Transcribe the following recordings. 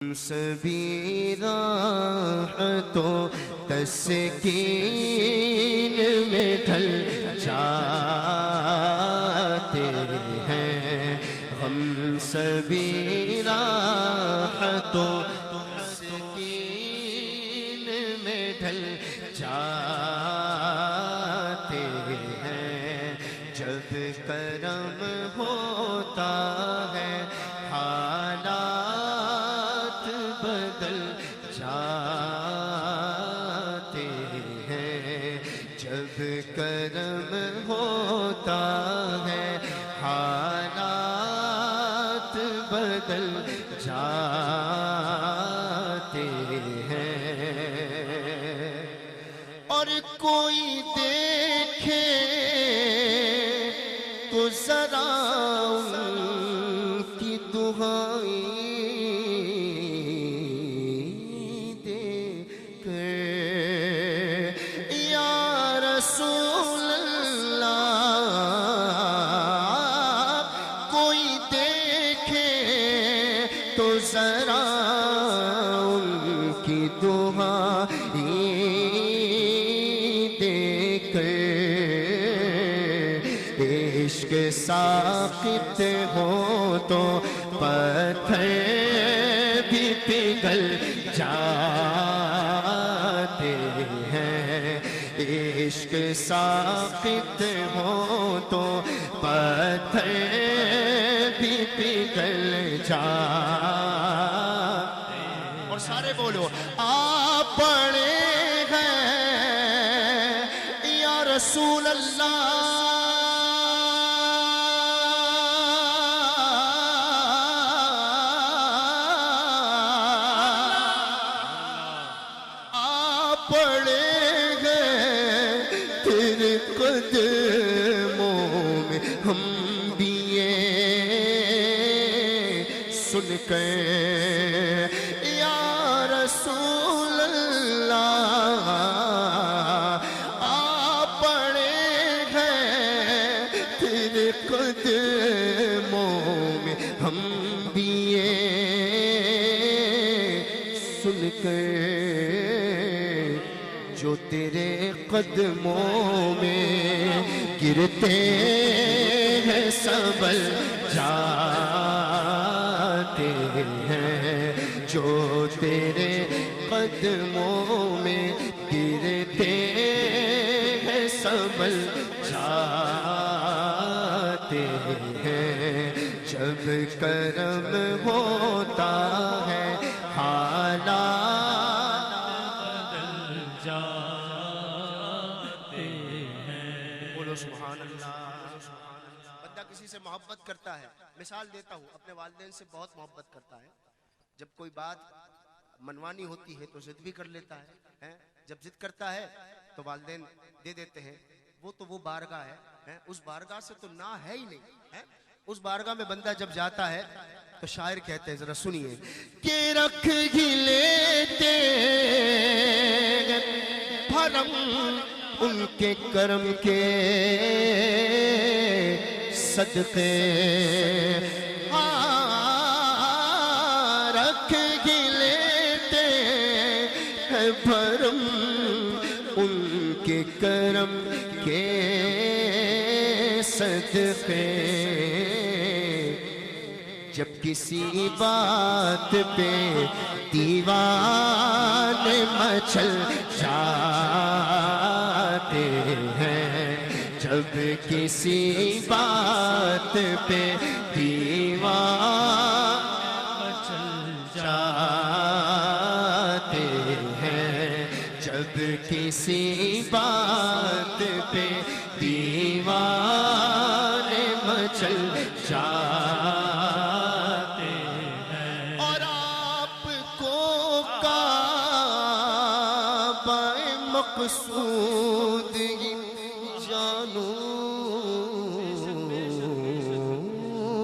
سبھی راحتوں تسکین میں ڈھل جاتے ہیں ہم سبھی راحتوں تسکین میں ڈھل جاتے ہیں جب کرم ہوتا ہے حالات بدل جاتے ہیں جب کرم ہوتا ہے حالات بدل جاتے ہیں اور کوئی دیکھے تو ذرا ان کی دعائیں دے کر یا رسول اللہ کوئی دیکھے تو ذرا ان کی دعائیں دے کر عشق ساقط ہو تو پتھر بھی پگھل جاتے ہیں عشق ساقط ہو تو پتھر بھی پگھل جاتے ہیں اور سارے بولو آپ بڑے ہیں یا رسول اللہ پڑے گئے تیرے قدموں میں ہم بھی یہ سن کر یا رسول اللہ آپ پڑے گئے تیرے قدموں میں ہم بھی یہ سن کر جو تیرے قدموں میں گرتے ہیں سنبھل جاتے ہیں جو تیرے قدموں میں گرتے ہیں سنبھل جاتے ہیں جب کرم ہوتا ہے حالات جاتے ہیں بولو سبحان اللہ بندہ کسی سے محبت کرتا ہے مثال دیتا ہوں اپنے والدین سے بہت محبت کرتا ہے جب کوئی بات منوانی ہوتی ہے تو ضد بھی کر لیتا ہے جب ضد کرتا ہے تو والدین دے دیتے ہیں وہ تو وہ بارگاہ ہے اس بارگاہ سے تو نہ ہے ہی نہیں اس بارگاہ میں بندہ جب جاتا ہے تو شاعر کہتے ہیں ذرا سنیے کہ رکھ ہی لیتے بھرم ان کے کرم کے صدقے رکھ ہی لیتے ہیں بھرم ان کے کرم کے صدقے جب کسی بات پہ دیوانے مچل جاتے ہیں جب کسی بات پہ دیوانے مچل جاتے ہیں جب کسی بات پہ دیوانے مچل جاتے ہیں اور آپ کو کعبہ مقصود جانو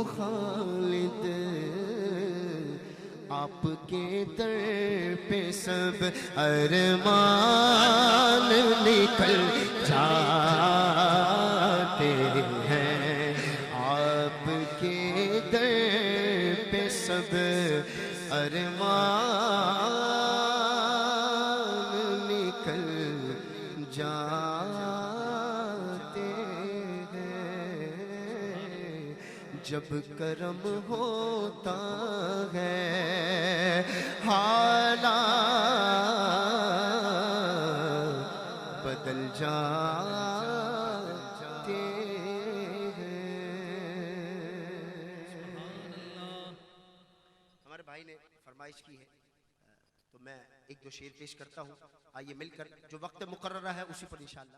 خالد آپ کے در پہ سب ارمان نکل جاتے ہیں آپ کے در پہ سب کاروان نکل جاتے ہیں جب کرم ہوتا ہے حالات بدل جاتے ہیں۔ ہمارے بھائی نے فرمائش کی ہے تو میں ایک دو شعر پیش کرتا ہوں، آئیے مل کر جو وقت مقررہ ہے اسی پر انشاءاللہ